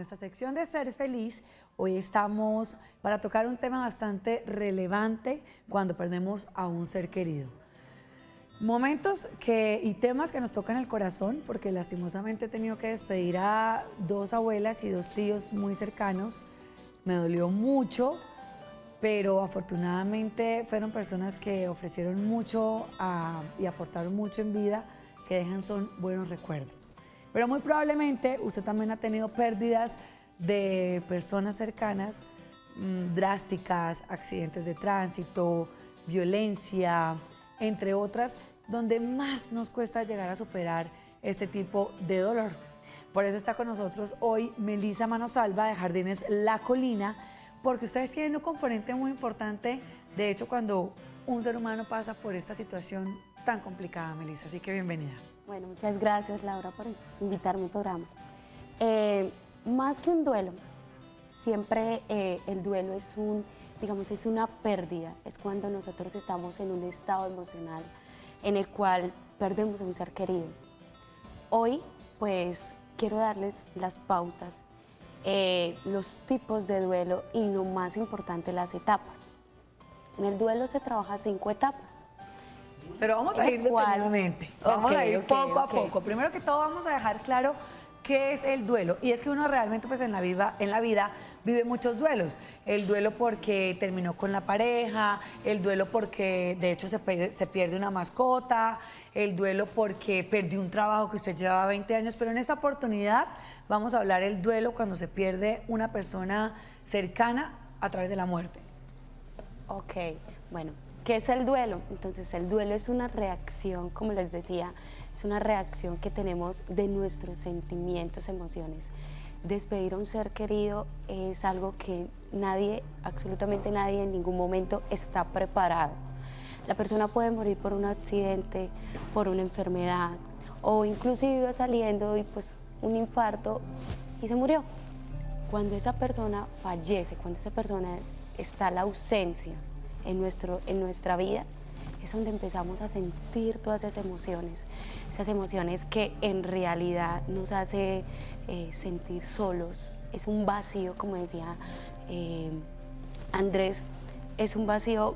nuestra sección de Ser Feliz. Hoy estamos para tocar un tema bastante relevante cuando perdemos a un ser querido. Momentos y temas que nos tocan el corazón, porque lastimosamente he tenido que despedir a 2 abuelas y 2 tíos muy cercanos. Me dolió mucho, pero afortunadamente fueron personas que ofrecieron mucho y aportaron mucho en vida, que son buenos recuerdos. Pero muy probablemente usted también ha tenido pérdidas de personas cercanas, drásticas, accidentes de tránsito, violencia, entre otras, donde más nos cuesta llegar a superar este tipo de dolor. Por eso está con nosotros hoy Melissa Manosalva de Jardines La Colina, porque ustedes tienen un componente muy importante, de hecho, cuando un ser humano pasa por esta situación tan complicada, Melissa, así que bienvenida. Bueno, muchas gracias, Laura, por invitarme al programa. Más que un duelo, siempre el duelo es es una pérdida, es cuando nosotros estamos en un estado emocional en el cual perdemos a un ser querido. Hoy, pues, quiero darles las pautas, los tipos de duelo y lo más importante, las etapas. En el duelo se trabaja 5 etapas. Pero vamos a ir detenidamente, vamos a ir poco a poco. Primero que todo vamos a dejar claro qué es el duelo. Y es que uno realmente pues en la vida vive muchos duelos. El duelo porque terminó con la pareja, el duelo porque de hecho se pierde una mascota, el duelo porque perdió un trabajo que usted llevaba 20 años. Pero en esta oportunidad vamos a hablar del duelo cuando se pierde una persona cercana a través de la muerte. Ok, bueno. ¿Qué es el duelo? Entonces, el duelo es una reacción, como les decía, es una reacción que tenemos de nuestros sentimientos, emociones. Despedir a un ser querido es algo que nadie, absolutamente nadie, en ningún momento está preparado. La persona puede morir por un accidente, por una enfermedad, o inclusive iba saliendo y pues un infarto y se murió. Cuando esa persona fallece, cuando esa persona está la ausencia, en nuestra vida, es donde empezamos a sentir todas esas emociones que en realidad nos hace sentir solos. Es un vacío, como decía Andrés, es un vacío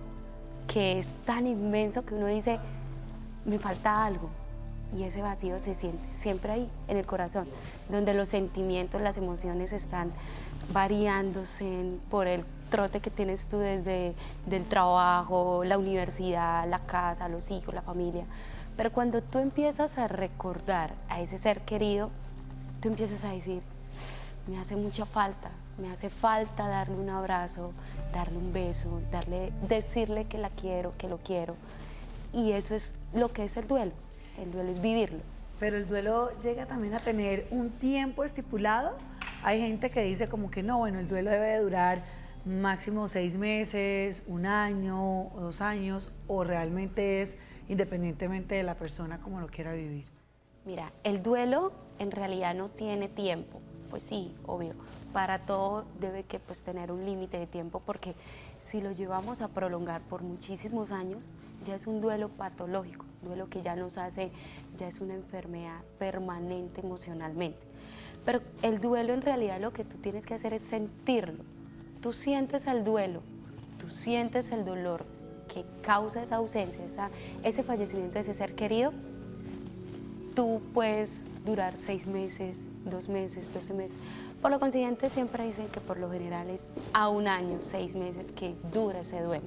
que es tan inmenso que uno dice, me falta algo. Y ese vacío se siente siempre ahí, en el corazón, donde los sentimientos, las emociones están variándose por el trote que tienes tú desde el trabajo, la universidad, la casa, los hijos, la familia. Pero cuando tú empiezas a recordar a ese ser querido, tú empiezas a decir, me hace mucha falta, me hace falta darle un abrazo, darle un beso, decirle que la quiero, que lo quiero. Y eso es lo que es el duelo es vivirlo. Pero el duelo llega también a tener un tiempo estipulado. Hay gente que dice como que no, bueno, el duelo debe de durar máximo 6 meses, 1 año, 2 años, o realmente es independientemente de la persona como lo quiera vivir. Mira, el duelo en realidad no tiene tiempo. Pues sí, obvio, para todo debe que pues tener un límite de tiempo, porque si lo llevamos a prolongar por muchísimos años, ya es un duelo patológico, un duelo que ya nos hace, ya es una enfermedad permanente emocionalmente. Pero el duelo en realidad lo que tú tienes que hacer es sentirlo. Tú sientes el duelo, tú sientes el dolor que causa esa ausencia, ese fallecimiento de ese ser querido. Tú puedes durar 6 meses, 2 meses, 12 meses. Por lo consiguiente, siempre dicen que por lo general es a 1 año, 6 meses que dura ese duelo,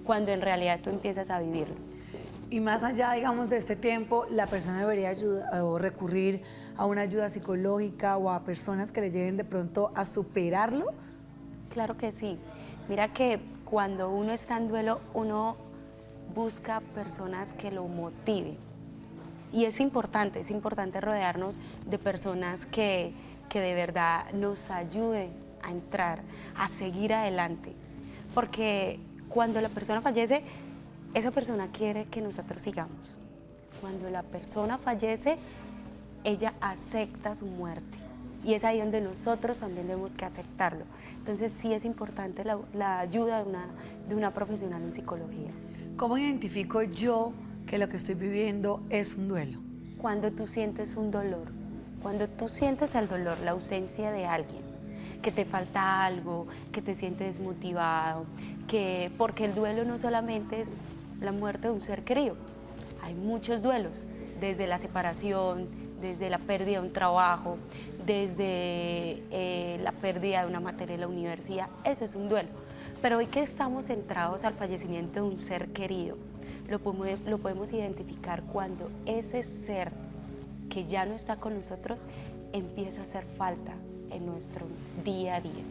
cuando en realidad tú empiezas a vivirlo. Y más allá, digamos, de este tiempo, la persona debería recurrir a una ayuda psicológica o a personas que le lleven de pronto a superarlo. Claro que sí. Mira que cuando uno está en duelo, uno busca personas que lo motiven. Y es importante rodearnos de personas que de verdad nos ayuden a entrar, a seguir adelante. Porque cuando la persona fallece, esa persona quiere que nosotros sigamos. Cuando la persona fallece, ella acepta su muerte. Y es ahí donde nosotros también tenemos que aceptarlo. Entonces sí es importante la ayuda de una profesional en psicología. ¿Cómo identifico yo que lo que estoy viviendo es un duelo? Cuando tú sientes un dolor, cuando tú sientes el dolor, la ausencia de alguien, que te falta algo, que te sientes desmotivado, porque el duelo no solamente es la muerte de un ser querido, hay muchos duelos, desde la separación, desde la pérdida de un trabajo, desde la pérdida de una materia en la universidad, eso es un duelo. Pero hoy que estamos centrados al fallecimiento de un ser querido, lo podemos identificar cuando ese ser que ya no está con nosotros empieza a hacer falta en nuestro día a día.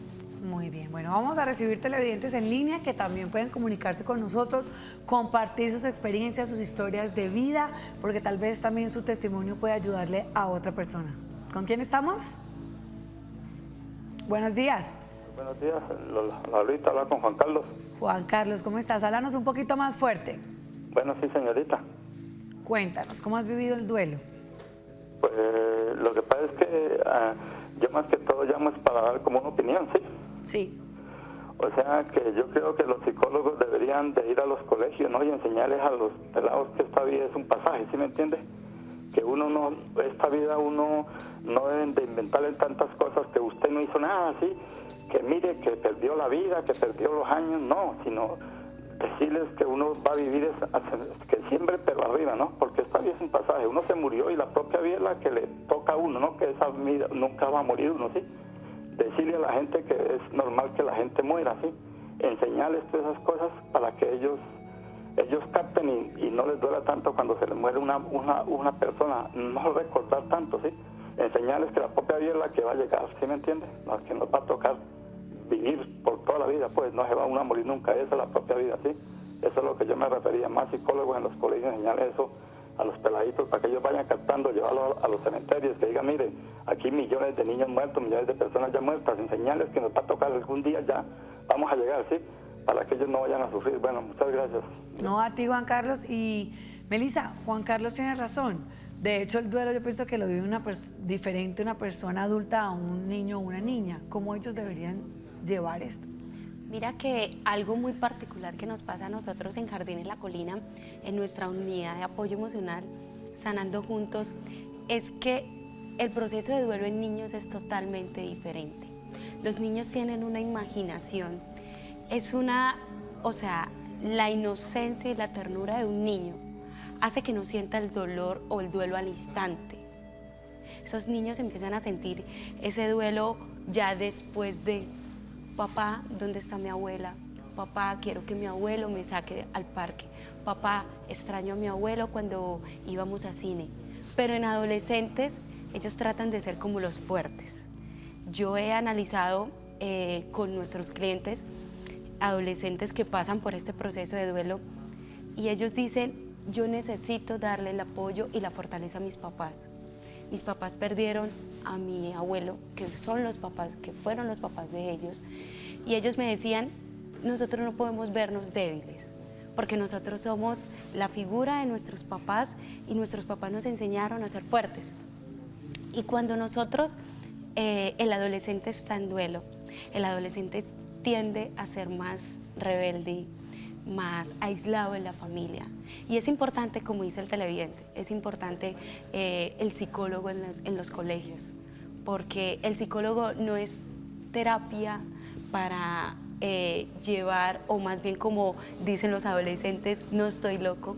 Muy bien, bueno, vamos a recibir televidentes en línea que también pueden comunicarse con nosotros, compartir sus experiencias, sus historias de vida, porque tal vez también su testimonio puede ayudarle a otra persona. ¿Con quién estamos? Buenos días. Buenos días, ahorita hablar con Juan Carlos. Juan Carlos, ¿cómo estás? Háblanos un poquito más fuerte. Bueno, sí, señorita. Cuéntanos, ¿cómo has vivido el duelo? Pues lo que pasa es que yo más que todo llamo es para dar como una opinión, ¿sí? Sí. O sea, que yo creo que los psicólogos deberían de ir a los colegios, ¿no? Y enseñarles a los pelados que esta vida es un pasaje, ¿sí me entiende? Que uno no, esta vida uno no deben de inventarle tantas cosas que usted no hizo nada, ¿sí? Que mire que perdió la vida, que perdió los años, no, sino decirles que uno va a vivir, que siempre pero arriba, ¿no? Porque esta vida es un pasaje, uno se murió y la propia vida es la que le toca a uno, ¿no? Que esa vida nunca va a morir uno, ¿sí? Decirle a la gente que es normal que la gente muera, ¿sí? Enseñarles todas esas cosas para que ellos capten y no les duela tanto cuando se les muere una persona, no recordar tanto, ¿sí? Enseñarles que la propia vida es la que va a llegar, ¿sí me entiende? La que nos va a tocar vivir por toda la vida, pues no se va uno a morir nunca, esa es la propia vida, ¿sí? Eso es lo que yo me refería, más psicólogos en los colegios, enseñarles eso a los peladitos para que ellos vayan captando, llevarlo a los cementerios, que digan, mire, aquí millones de niños muertos, millones de personas ya muertas, enseñarles que nos va a tocar algún día ya, vamos a llegar, ¿sí? Para que ellos no vayan a sufrir. Bueno, muchas gracias. No, a ti, Juan Carlos. Y Melissa, Juan Carlos tiene razón. De hecho, el duelo yo pienso que lo vive diferente una persona adulta a un niño o una niña. ¿Cómo ellos deberían llevar esto? Mira que algo muy particular que nos pasa a nosotros en Jardines La Colina, en nuestra unidad de apoyo emocional, Sanando Juntos, es que el proceso de duelo en niños es totalmente diferente. Los niños tienen una imaginación, la inocencia y la ternura de un niño hace que no sienta el dolor o el duelo al instante. Esos niños empiezan a sentir ese duelo ya después de: papá, ¿dónde está mi abuela? Papá, quiero que mi abuelo me saque al parque. Papá, extraño a mi abuelo cuando íbamos a cine. Pero en adolescentes, ellos tratan de ser como los fuertes. Yo he analizado con nuestros clientes adolescentes que pasan por este proceso de duelo y ellos dicen: yo necesito darle el apoyo y la fortaleza a mis papás. Mis papás perdieron a mi abuelo, que fueron los papás de ellos, y ellos me decían: nosotros no podemos vernos débiles, porque nosotros somos la figura de nuestros papás y nuestros papás nos enseñaron a ser fuertes. Y cuando nosotros, el adolescente está en duelo, el adolescente tiende a ser más rebelde, más aislado en la familia. Y es importante, como dice el televidente, es importante el psicólogo en los colegios, porque el psicólogo no es terapia para llevar, o más bien como dicen los adolescentes, no estoy loco,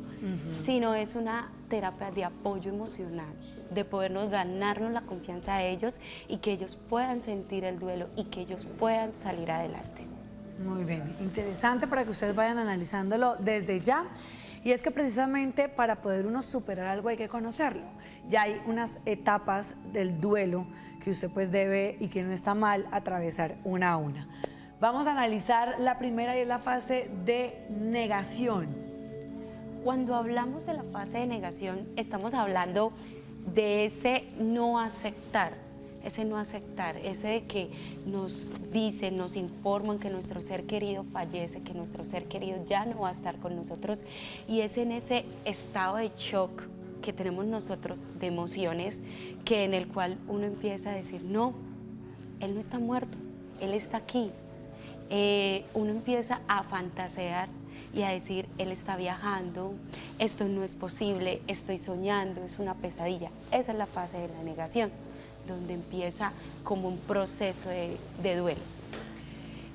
sino es una terapia de apoyo emocional, de podernos ganarnos la confianza de ellos y que ellos puedan sentir el duelo y que ellos puedan salir adelante. Muy bien, interesante para que ustedes vayan analizándolo desde ya. Y es que precisamente para poder uno superar algo hay que conocerlo. Ya hay unas etapas del duelo que usted pues debe, y que no está mal, atravesar una a una. Vamos a analizar la primera, y es la fase de negación. Cuando hablamos de la fase de negación, estamos hablando de ese no aceptar, ese de que nos dicen, nos informan que nuestro ser querido fallece, que nuestro ser querido ya no va a estar con nosotros, y es en ese estado de shock que tenemos nosotros, de emociones, que en el cual uno empieza a decir: no, él no está muerto, él está aquí. Uno empieza a fantasear y a decir: él está viajando, esto no es posible, estoy soñando, es una pesadilla. Esa es la fase de la negación. donde empieza como un proceso de duelo.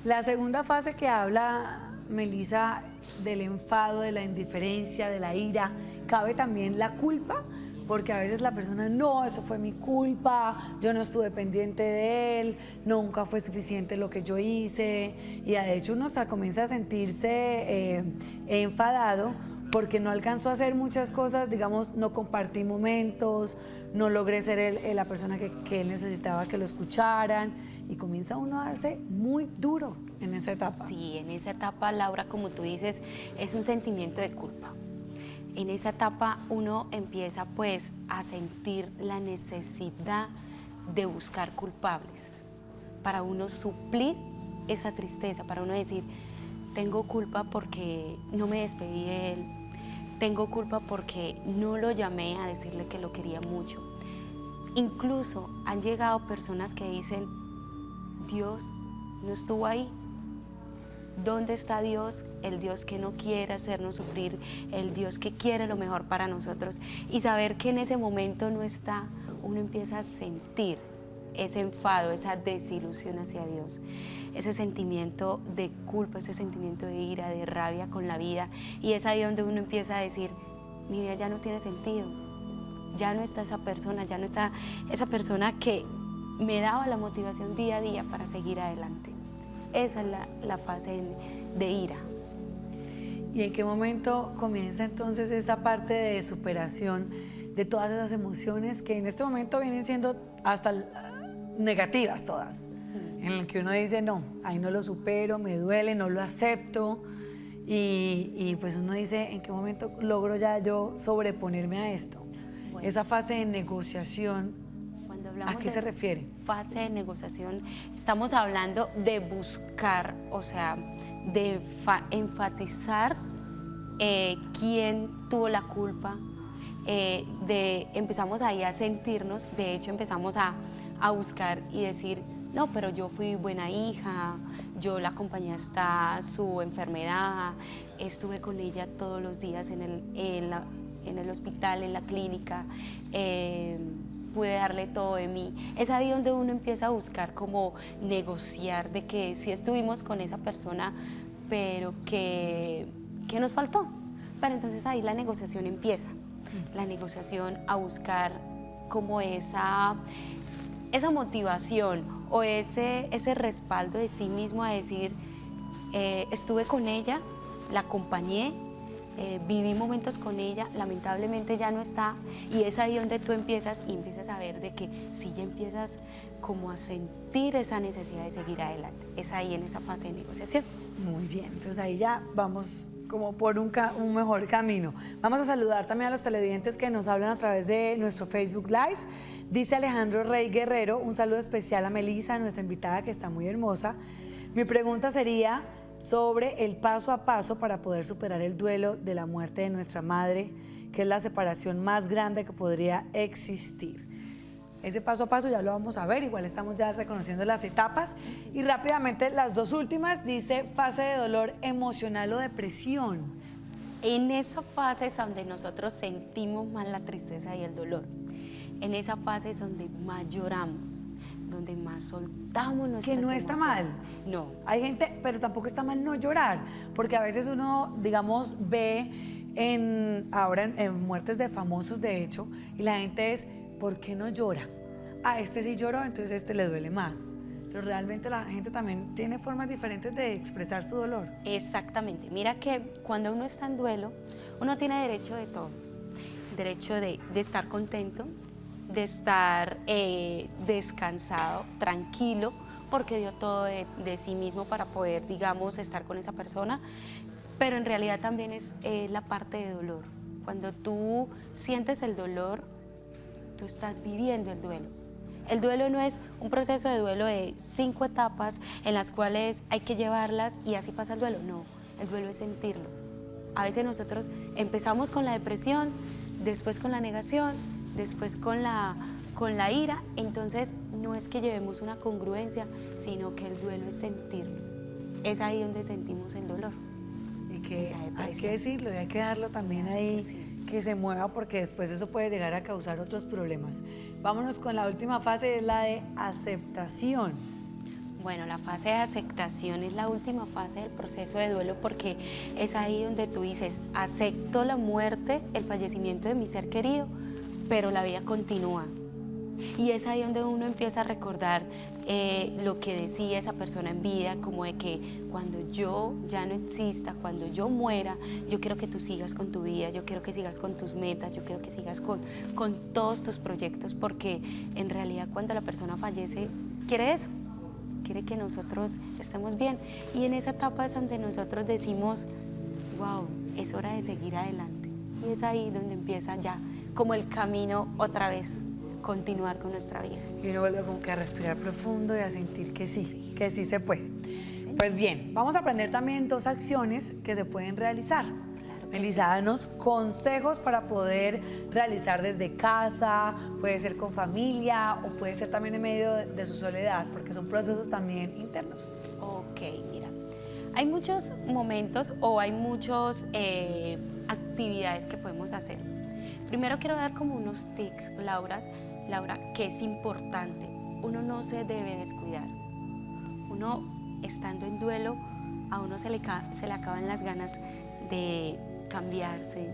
La segunda fase que habla Melissa del enfado, de la indiferencia, de la ira, cabe también la culpa, porque a veces la persona, no, eso fue mi culpa, yo no estuve pendiente de él, nunca fue suficiente lo que yo hice, y de hecho uno hasta comienza a sentirse enfadado porque no alcanzó a hacer muchas cosas, digamos, no compartí momentos, no logré ser la persona que él necesitaba que lo escucharan, y comienza uno a darse muy duro en esa etapa. Sí, en esa etapa, Laura, como tú dices, es un sentimiento de culpa. En esa etapa uno empieza pues a sentir la necesidad de buscar culpables para uno suplir esa tristeza, para uno decir, tengo culpa porque no me despedí de él, tengo culpa porque no lo llamé a decirle que lo quería mucho. Incluso han llegado personas que dicen, Dios no estuvo ahí. ¿Dónde está Dios? El Dios que no quiere hacernos sufrir, el Dios que quiere lo mejor para nosotros. Y saber que en ese momento no está, uno empieza a sentir ese enfado, esa desilusión hacia Dios, ese sentimiento de culpa, ese sentimiento de ira, de rabia con la vida. Y es ahí donde uno empieza a decir, mi vida ya no tiene sentido, ya no está esa persona, ya no está esa persona que me daba la motivación día a día para seguir adelante. Esa es la fase de ira. ¿Y en qué momento comienza entonces esa parte de superación de todas esas emociones que en este momento vienen siendo hasta negativas todas? En el que uno dice, no, ahí no lo supero, me duele, no lo acepto. Y pues uno dice, ¿en qué momento logro ya yo sobreponerme a esto? Bueno, esa fase de negociación, ¿a qué se refiere? Fase de negociación, estamos hablando de buscar, o sea, de enfatizar quién tuvo la culpa, empezamos ahí a sentirnos, de hecho empezamos a buscar y decir, no, pero yo fui buena hija, yo la acompañé hasta su enfermedad, estuve con ella todos los días en el hospital, en la clínica, pude darle todo de mí. Es ahí donde uno empieza a buscar como negociar de que sí estuvimos con esa persona, pero que nos faltó. Pero entonces ahí la negociación empieza, la negociación a buscar como esa motivación o ese respaldo de sí mismo a decir, estuve con ella, la acompañé, viví momentos con ella, lamentablemente ya no está, y es ahí donde tú empiezas a ver de que sí ya empiezas como a sentir esa necesidad de seguir adelante. Es ahí en esa fase de negociación. Muy bien, entonces ahí ya vamos como por un mejor camino. Vamos a saludar también a los televidentes que nos hablan a través de nuestro Facebook Live. Dice Alejandro Rey Guerrero, un saludo especial a Melissa, nuestra invitada que está muy hermosa. Mi pregunta sería sobre el paso a paso para poder superar el duelo de la muerte de nuestra madre, que es la separación más grande que podría existir. Ese paso a paso ya lo vamos a ver, igual estamos ya reconociendo las etapas. Y rápidamente las dos últimas, dice fase de dolor emocional o depresión. En esa fase es donde nosotros sentimos más la tristeza y el dolor. En esa fase es donde más lloramos, donde más soltamos nuestras emociones. Que no está mal. No. Hay gente, pero tampoco está mal no llorar, porque a veces uno, digamos, ve ahora en muertes de famosos, de hecho, y la gente es, ¿por qué no llora? A este sí lloró, entonces a este le duele más. Pero realmente la gente también tiene formas diferentes de expresar su dolor. Exactamente. Mira que cuando uno está en duelo, uno tiene derecho de todo. Derecho de estar contento, de estar descansado, tranquilo, porque dio todo de sí mismo para poder, digamos, estar con esa persona. Pero en realidad también es la parte de dolor. Cuando tú sientes el dolor, tú estás viviendo el duelo. El duelo no es un proceso de duelo de 5 etapas en las cuales hay que llevarlas y así pasa el duelo. No, el duelo es sentirlo. A veces nosotros empezamos con la depresión, después con la negación, después con la ira. Entonces no es que llevemos una congruencia, sino que el duelo es sentirlo. Es ahí donde sentimos el dolor. Y que hay que decirlo y hay que darlo también ahí, sí, que se mueva porque después eso puede llegar a causar otros problemas. Vámonos con la última fase, es la de aceptación. Bueno, la fase de aceptación es la última fase del proceso de duelo porque es ahí donde tú dices, acepto la muerte, el fallecimiento de mi ser querido, pero la vida continúa. Y es ahí donde uno empieza a recordar lo que decía esa persona en vida, como de que cuando yo ya no exista, cuando yo muera, yo quiero que tú sigas con tu vida, yo quiero que sigas con tus metas, yo quiero que sigas con todos tus proyectos, porque en realidad cuando la persona fallece, quiere eso, quiere que nosotros estemos bien. Y en esa etapa es donde nosotros decimos, wow, es hora de seguir adelante. Y es ahí donde empieza ya como el camino otra vez, continuar con nuestra vida. Y uno vuelve como que a respirar profundo y a sentir que sí se puede. Pues bien, vamos a aprender también 2 acciones que se pueden realizar. Melissa, danos consejos para poder realizar desde casa, puede ser con familia o puede ser también en medio de su soledad, porque son procesos también internos. Ok, mira, hay muchos momentos o hay muchas actividades que podemos hacer. Primero quiero dar como unos tips, Laura, que es importante. Uno no se debe descuidar. Uno, estando en duelo, a uno se le acaban las ganas de cambiarse,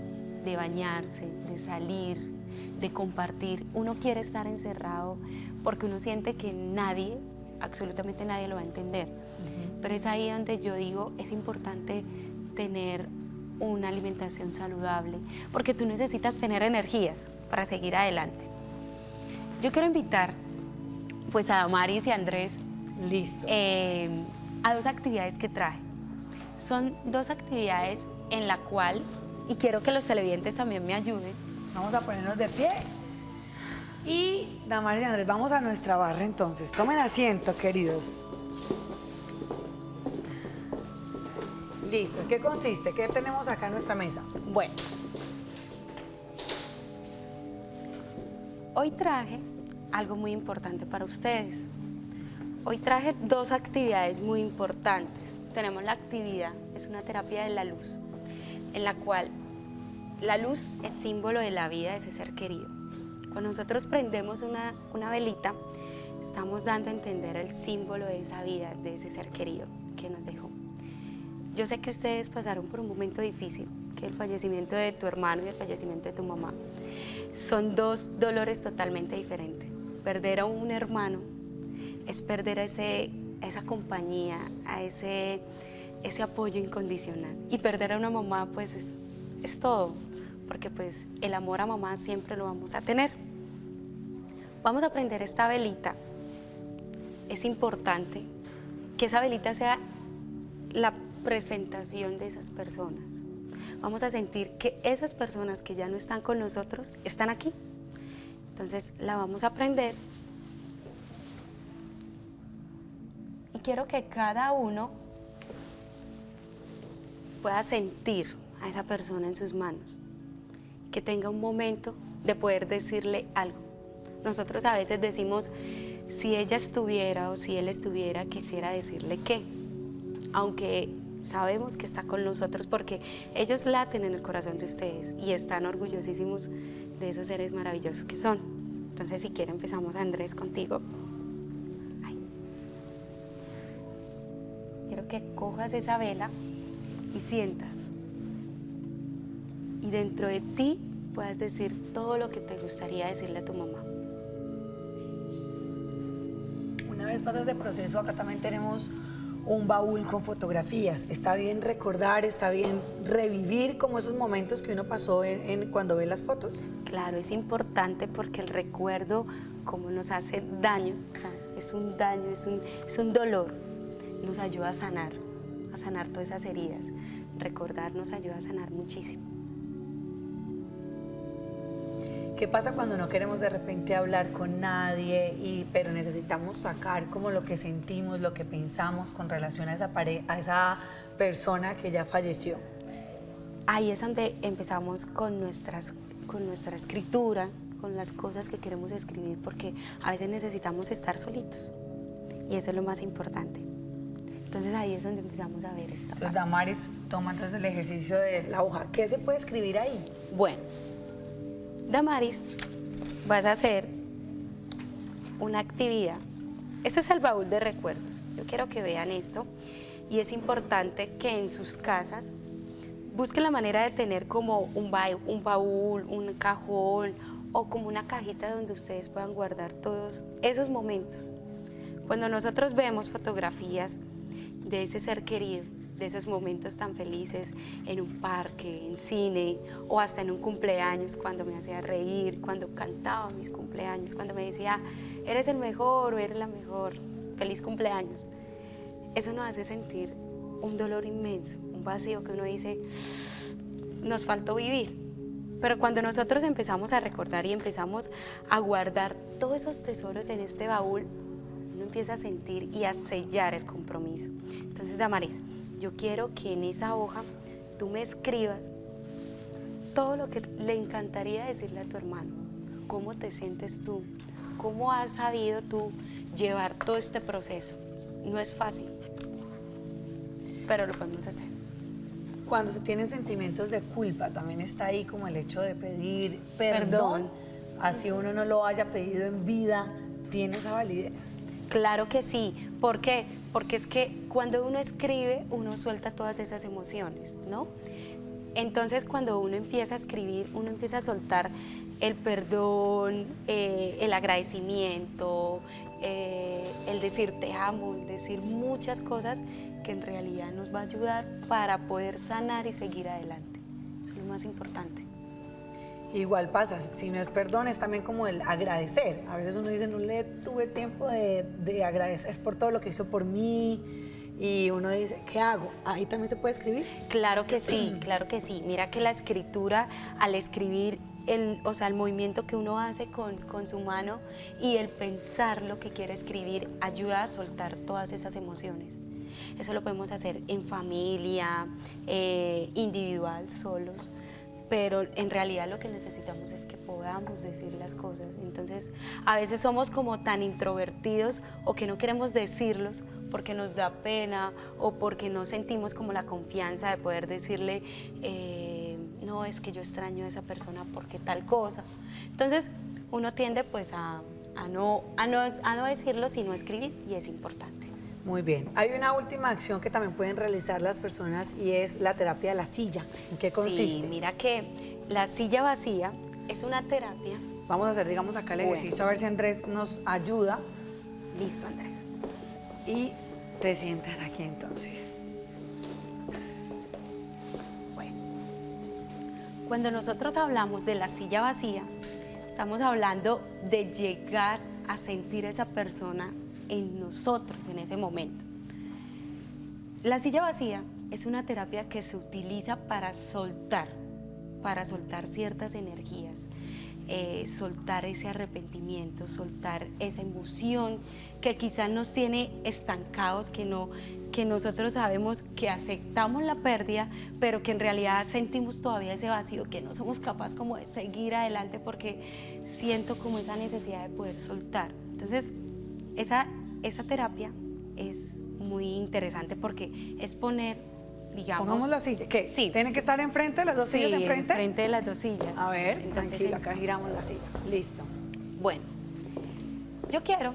de bañarse, de salir, de compartir. Uno quiere estar encerrado porque uno siente que nadie, absolutamente nadie lo va a entender. Pero es ahí donde yo digo, es importante tener una alimentación saludable, porque tú necesitas tener energías para seguir adelante. Yo quiero invitar pues a Damaris y a Andrés. Listo. A 2 actividades que traje. Son 2 actividades en la cual, y quiero que los televidentes también me ayuden. Vamos a ponernos de pie. Y Damaris y Andrés, vamos a nuestra barra entonces. Tomen asiento, queridos. Listo. ¿En qué consiste? ¿Qué tenemos acá en nuestra mesa? Bueno, hoy traje algo muy importante para ustedes. Hoy traje 2 actividades muy importantes. Tenemos la actividad, es una terapia de la luz, en la cual la luz es símbolo de la vida de ese ser querido. Cuando nosotros prendemos una velita, estamos dando a entender el símbolo de esa vida, de ese ser querido que nos dejó. Yo sé que ustedes pasaron por un momento difícil, que el fallecimiento de tu hermano y el fallecimiento de tu mamá. Son 2 dolores totalmente diferentes. Perder a un hermano es perder a esa compañía, a ese apoyo incondicional. Y perder a una mamá pues es todo, porque pues el amor a mamá siempre lo vamos a tener. Vamos a prender esta velita. Es importante que esa velita sea la presentación de esas personas. Vamos a sentir que esas personas que ya no están con nosotros están aquí. Entonces la vamos a prender y quiero que cada uno pueda sentir a esa persona en sus manos, que tenga un momento de poder decirle algo. Nosotros a veces decimos, si ella estuviera o si él estuviera, quisiera decirle qué, aunque sabemos que está con nosotros porque ellos laten en el corazón de ustedes y están orgullosísimos de esos seres maravillosos que son. Entonces, si quiere, empezamos, Andrés, contigo. Ay. Quiero que cojas esa vela y sientas. Y dentro de ti puedas decir todo lo que te gustaría decirle a tu mamá. Una vez pasas de proceso, acá también tenemos un baúl con fotografías. Está bien recordar, está bien revivir como esos momentos que uno pasó cuando ve las fotos. Claro, es importante porque el recuerdo, como nos hace daño, o sea, es un daño, es un dolor, nos ayuda a sanar todas esas heridas. Recordar nos ayuda a sanar muchísimo. ¿Qué pasa cuando no queremos de repente hablar con nadie, pero necesitamos sacar como lo que sentimos, lo que pensamos con relación a esa persona que ya falleció? Ahí es donde empezamos con nuestra escritura, con las cosas que queremos escribir, porque a veces necesitamos estar solitos y eso es lo más importante. Entonces ahí es donde empezamos a ver esta Entonces parte. Damaris toma entonces el ejercicio de la hoja. ¿Qué se puede escribir ahí? Bueno, Damaris, vas a hacer una actividad. Este es el baúl de recuerdos. Yo quiero que vean esto y es importante que en sus casas busquen la manera de tener como un baúl, un cajón o como una cajita donde ustedes puedan guardar todos esos momentos. Cuando nosotros vemos fotografías de ese ser querido, de esos momentos tan felices en un parque, en cine o hasta en un cumpleaños, cuando me hacía reír, cuando cantaba mis cumpleaños, cuando me decía, eres el mejor o eres la mejor, feliz cumpleaños. Eso nos hace sentir un dolor inmenso, un vacío que uno dice, nos faltó vivir. Pero cuando nosotros empezamos a recordar y empezamos a guardar todos esos tesoros en este baúl, uno empieza a sentir y a sellar el compromiso. Entonces, Damaris, yo quiero que en esa hoja tú me escribas todo lo que le encantaría decirle a tu hermano. ¿Cómo te sientes tú? ¿Cómo has sabido tú llevar todo este proceso? No es fácil, pero lo podemos hacer. Cuando se tienen sentimientos de culpa, también está ahí como el hecho de pedir perdón. Así uno no lo haya pedido en vida, ¿tiene esa validez? Claro que sí. ¿Por qué? Porque es que cuando uno escribe, uno suelta todas esas emociones, ¿no? Entonces, cuando uno empieza a escribir, uno empieza a soltar el perdón, el agradecimiento, el decir te amo, el decir muchas cosas que en realidad nos va a ayudar para poder sanar y seguir adelante. Eso es lo más importante. Igual pasa, si no es perdón, es también como el agradecer. A veces uno dice, no le tuve tiempo de agradecer por todo lo que hizo por mí. Y uno dice, ¿qué hago? ¿Ahí también se puede escribir? Claro que sí, claro que sí. Mira que la escritura, al escribir, el movimiento que uno hace con su mano y el pensar lo que quiere escribir, ayuda a soltar todas esas emociones. Eso lo podemos hacer en familia, individual, solos. Pero en realidad lo que necesitamos es que podamos decir las cosas. Entonces, a veces somos como tan introvertidos o que no queremos decirlos porque nos da pena o porque no sentimos como la confianza de poder decirle, no, es que yo extraño a esa persona porque tal cosa. Entonces, uno tiende pues a no decirlo, sino a escribir, y es importante. Muy bien. Hay una última acción que también pueden realizar las personas y es la terapia de la silla. ¿En qué consiste? Sí, mira que la silla vacía es una terapia. Vamos a hacer, digamos, acá el ejercicio, a ver si Andrés nos ayuda. Listo, Andrés. Y te sientas aquí entonces. Bueno, cuando nosotros hablamos de la silla vacía, estamos hablando de llegar a sentir a esa persona en nosotros en ese momento. La silla vacía es una terapia que se utiliza para soltar ciertas energías, soltar ese arrepentimiento, soltar esa emoción que quizás nos tiene estancados, que nosotros sabemos que aceptamos la pérdida, pero que en realidad sentimos todavía ese vacío, que no somos capaces como de seguir adelante porque siento como esa necesidad de poder soltar. Entonces, esa terapia es muy interesante porque es poner, digamos... Pongamos la silla. ¿Qué? Sí. ¿Tienen que estar enfrente, las dos sillas enfrente? enfrente de las dos sillas. A ver, Entonces, tranquila, acá giramos la silla. Listo. Bueno, yo quiero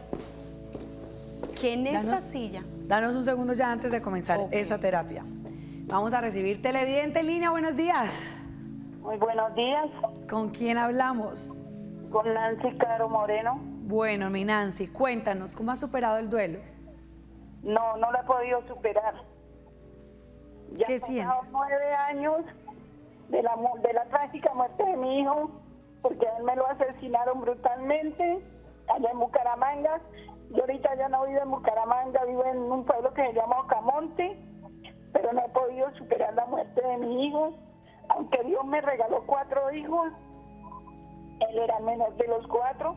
que en esta silla... Danos un segundo ya antes de comenzar esta terapia. Vamos a recibir televidente en línea. Buenos días. Muy buenos días, ¿Con quién hablamos? con Nancy Caro Moreno. Bueno, mi Nancy, cuéntanos, ¿cómo has superado el duelo? No lo he podido superar. Ya ¿Qué han pasado sientes? 9 años de la trágica muerte de mi hijo, porque a él me lo asesinaron brutalmente allá en Bucaramanga. Yo ahorita ya no vivo en Bucaramanga, vivo en un pueblo que se llama Ocamonte, pero no he podido superar la muerte de mi hijo. Aunque Dios me regaló 4 hijos, él era el menor de los 4.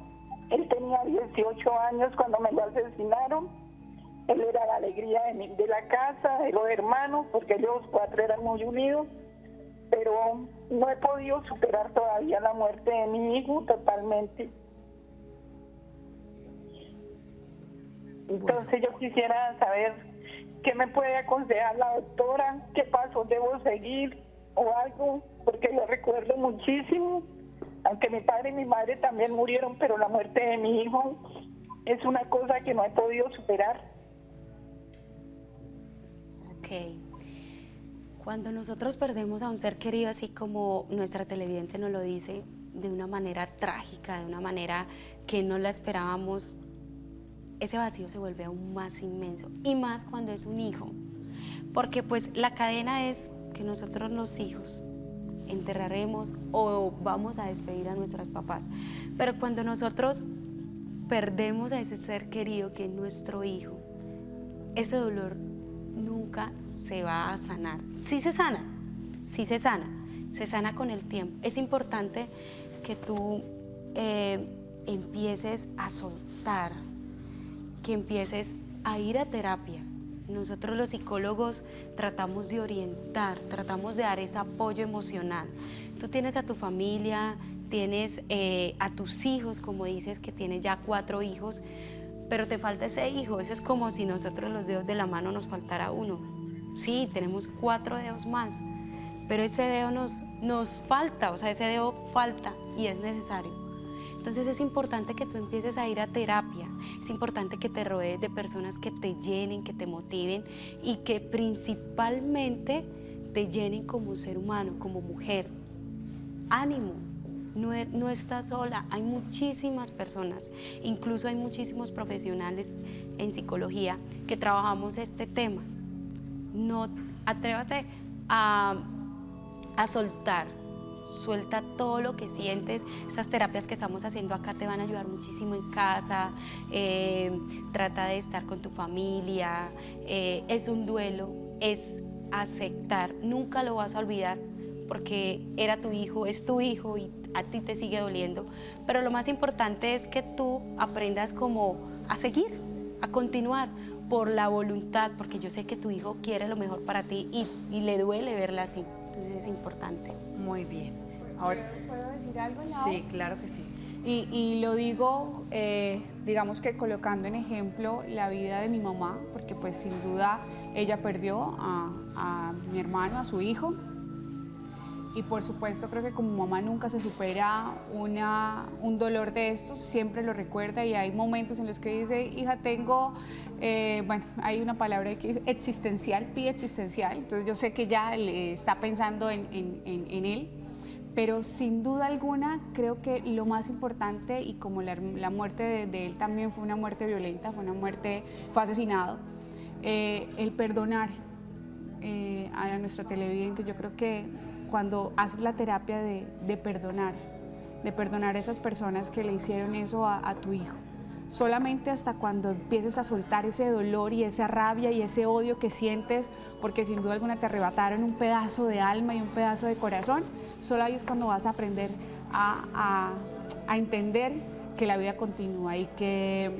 Él tenía 18 años cuando me lo asesinaron. Él era la alegría de la casa, de los hermanos, porque ellos 4 eran muy unidos. Pero no he podido superar todavía la muerte de mi hijo totalmente. Entonces yo quisiera saber ¿Qué me puede aconsejar la doctora? ¿Qué pasos debo seguir o algo? Porque yo recuerdo muchísimo, aunque mi padre y mi madre también murieron, pero la muerte de mi hijo es una cosa que no he podido superar. Ok. Cuando nosotros perdemos a un ser querido, así como nuestra televidente nos lo dice, de una manera trágica, de una manera que no la esperábamos, ese vacío se vuelve aún más inmenso, y más cuando es un hijo, porque pues la cadena es que nosotros los hijos enterraremos o vamos a despedir a nuestros papás, pero cuando nosotros perdemos a ese ser querido que es nuestro hijo, ese dolor nunca se va a sanar. Sí se sana, se sana con el tiempo. Es importante que tú empieces a soltar, que empieces a ir a terapia. Nosotros los psicólogos tratamos de orientar, tratamos de dar ese apoyo emocional. Tú tienes a tu familia, tienes a tus hijos, como dices que tienes ya 4 hijos, pero te falta ese hijo. Eso es como si nosotros los dedos de la mano nos faltara uno. Sí, tenemos 4 dedos más, pero ese dedo nos falta, o sea, ese dedo falta y es necesario. Entonces es importante que tú empieces a ir a terapia, es importante que te rodees de personas que te llenen, que te motiven y que principalmente te llenen como ser humano, como mujer. Ánimo, no estás sola, hay muchísimas personas, incluso hay muchísimos profesionales en psicología que trabajamos este tema. No, atrévate a soltar. Suelta todo lo que sientes. Esas terapias que estamos haciendo acá te van a ayudar muchísimo en casa. Trata de estar con tu familia. Es un duelo, es aceptar. Nunca lo vas a olvidar porque era tu hijo, es tu hijo y a ti te sigue doliendo. Pero lo más importante es que tú aprendas como a seguir, a continuar por la voluntad, porque yo sé que tu hijo quiere lo mejor para ti y le duele verla así. Entonces es importante. Muy bien. Ahora, ¿Puedo decir algo, Lau? sí, claro que sí. Y lo digo, digamos que colocando en ejemplo la vida de mi mamá, porque pues sin duda ella perdió a mi hermano, a su hijo. Y por supuesto creo que como mamá nunca se supera un dolor de estos, siempre lo recuerda y hay momentos en los que dice, hija, tengo, bueno, hay una palabra que es existencial, pie existencial, entonces yo sé que ya le está pensando en él, pero sin duda alguna creo que lo más importante, y como la muerte de él también fue una muerte violenta, fue asesinado, el perdonar a nuestro televidente, yo creo que cuando haces la terapia de perdonar a esas personas que le hicieron eso a tu hijo, solamente hasta cuando empieces a soltar ese dolor y esa rabia y ese odio que sientes, porque sin duda alguna te arrebataron un pedazo de alma y un pedazo de corazón, solo ahí es cuando vas a aprender a entender que la vida continúa y que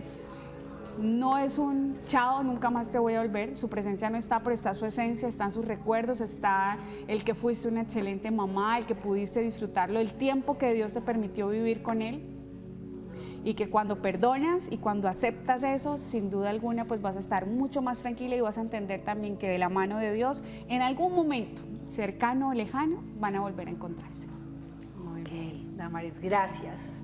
no es un chao, nunca más te voy a volver. Su presencia no está, pero está su esencia, están sus recuerdos, está el que fuiste una excelente mamá, el que pudiste disfrutarlo, el tiempo que Dios te permitió vivir con él. Y que cuando perdonas y cuando aceptas eso, sin duda alguna, pues vas a estar mucho más tranquila y vas a entender también que de la mano de Dios, en algún momento, cercano o lejano, van a volver a encontrarse. Muy bien, Damaris, gracias.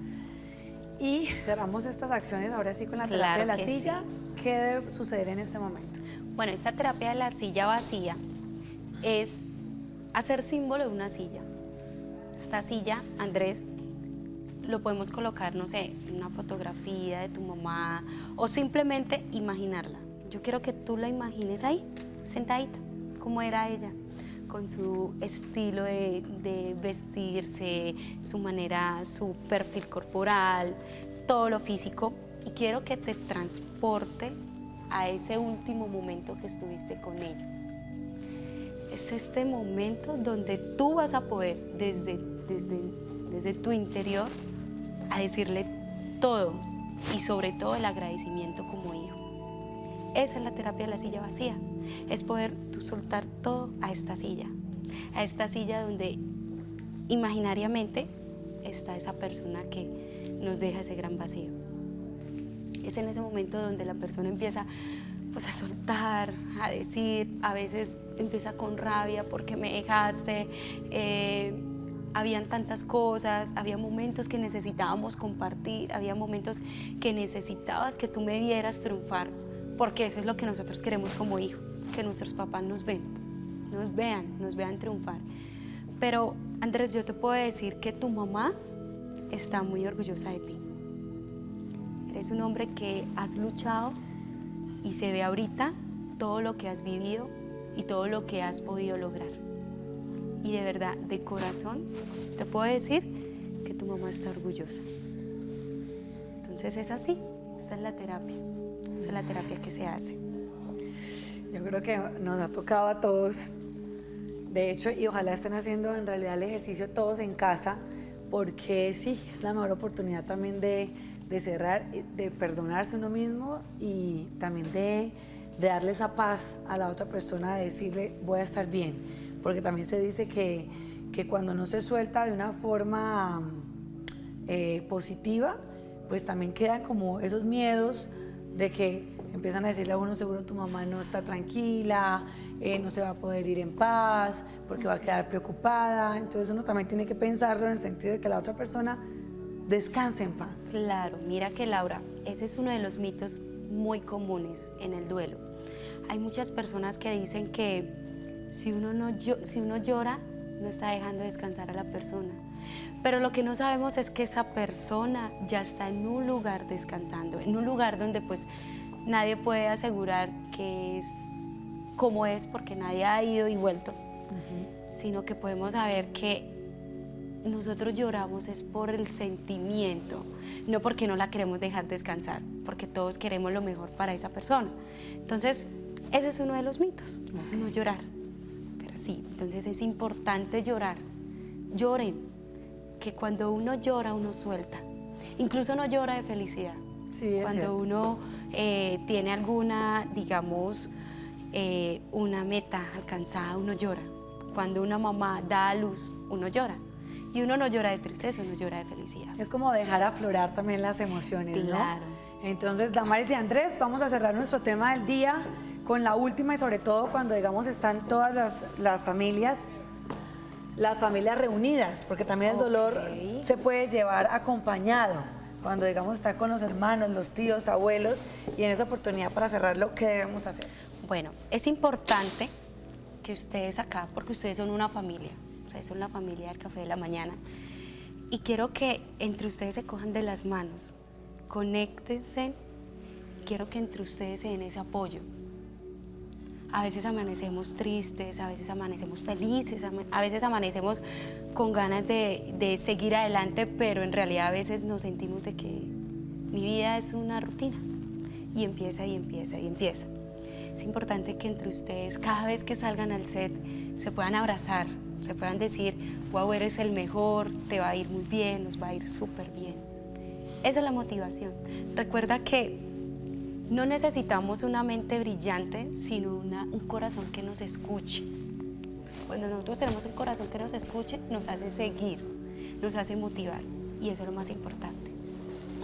Y cerramos estas acciones ahora sí con la terapia Claro de la que silla. ¿Qué debe suceder en este momento? Bueno, esta terapia de la silla vacía es hacer símbolo de una silla. Esta silla, Andrés, lo podemos colocar, no sé, en una fotografía de tu mamá o simplemente imaginarla. Yo quiero que tú la imagines ahí, sentadita, como era ella, con su estilo de vestirse, su manera, su perfil corporal, todo lo físico. Y quiero que te transporte a ese último momento que estuviste con ella. Es este momento donde tú vas a poder, desde tu interior, a decirle todo y sobre todo el agradecimiento como hijo. Esa es la terapia de la silla vacía, es poder tú soltar todo a esta silla donde imaginariamente está esa persona que nos deja ese gran vacío. Es en ese momento donde la persona empieza pues a soltar, a decir, a veces empieza con rabia porque me dejaste, habían tantas cosas, había momentos que necesitábamos compartir, había momentos que necesitabas que tú me vieras triunfar, porque eso es lo que nosotros queremos como hijos, que nuestros papás nos vean triunfar. Pero Andrés, yo te puedo decir que tu mamá está muy orgullosa de ti. Eres un hombre que has luchado y se ve ahorita todo lo que has vivido y todo lo que has podido lograr. Y de verdad, de corazón, te puedo decir que tu mamá está orgullosa. Entonces es así, esa es la terapia que se hace. Yo creo que nos ha tocado a todos, de hecho, y ojalá estén haciendo en realidad el ejercicio todos en casa, porque sí, es la mejor oportunidad también de cerrar, de perdonarse uno mismo y también de darle esa paz a la otra persona, de decirle voy a estar bien, porque también se dice que cuando no se suelta de una forma positiva, pues también quedan como esos miedos de que empiezan a decirle a uno, seguro tu mamá no está tranquila, no se va a poder ir en paz, porque va a quedar preocupada. Entonces uno también tiene que pensarlo en el sentido de que la otra persona descanse en paz. Claro, mira que Laura, ese es uno de los mitos muy comunes en el duelo. Hay muchas personas que dicen que si uno llora, no está dejando descansar a la persona. Pero lo que no sabemos es que esa persona ya está en un lugar descansando, en un lugar donde pues nadie puede asegurar que es como es, porque nadie ha ido y vuelto, sino que podemos saber que nosotros lloramos es por el sentimiento, no porque no la queremos dejar descansar, porque todos queremos lo mejor para esa persona. Entonces, ese es uno de los mitos, no llorar. Pero sí, entonces es importante llorar. Lloren, que cuando uno llora, uno suelta. Incluso no llora de felicidad. Sí, es cuando cierto. uno tiene alguna, digamos, una meta alcanzada, uno llora. Cuando una mamá da a luz, uno llora. Y uno no llora de tristeza, uno llora de felicidad. Es como dejar aflorar también las emociones, Claro. ¿no? Entonces, Damaris y Andrés, vamos a cerrar nuestro tema del día con la última y sobre todo cuando, digamos, están todas las familias reunidas, porque también el dolor se puede llevar acompañado. Cuando, digamos, está con los hermanos, los tíos, abuelos, y en esa oportunidad para cerrarlo, ¿qué debemos hacer? Bueno, es importante que ustedes acá, porque ustedes son una familia, ustedes son la familia del Café de la Mañana, y quiero que entre ustedes se cojan de las manos, conéctense, quiero que entre ustedes se den ese apoyo. A veces amanecemos tristes, a veces amanecemos felices, a veces amanecemos con ganas de seguir adelante, pero en realidad a veces nos sentimos de que mi vida es una rutina y empieza y empieza y empieza. Es importante que entre ustedes, cada vez que salgan al set, se puedan abrazar, se puedan decir, wow, eres el mejor, te va a ir muy bien, nos va a ir súper bien. Esa es la motivación. Recuerda que no necesitamos una mente brillante, sino un corazón que nos escuche. Cuando nosotros tenemos un corazón que nos escuche, nos hace seguir, nos hace motivar. Y eso es lo más importante.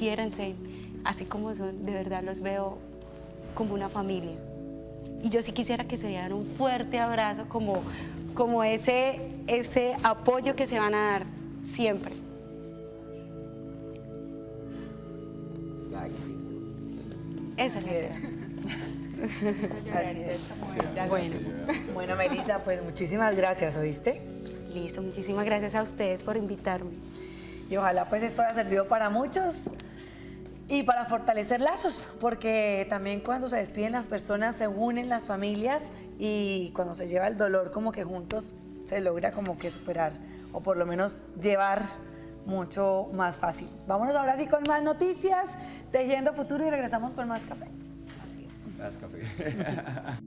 Quiéranse, así como son, de verdad los veo como una familia. Y yo sí quisiera que se dieran un fuerte abrazo, como ese apoyo que se van a dar siempre. Esa es la es. idea. Así es. Bueno, Bueno, Melissa, pues muchísimas gracias, ¿oíste? listo. Muchísimas gracias a ustedes por invitarme. Y ojalá pues esto haya servido para muchos y para fortalecer lazos, porque también cuando se despiden las personas se unen las familias y cuando se lleva el dolor como que juntos se logra como que superar o por lo menos llevar mucho más fácil. Vámonos ahora sí con más noticias, Tejiendo Futuro y regresamos con más café. Más café.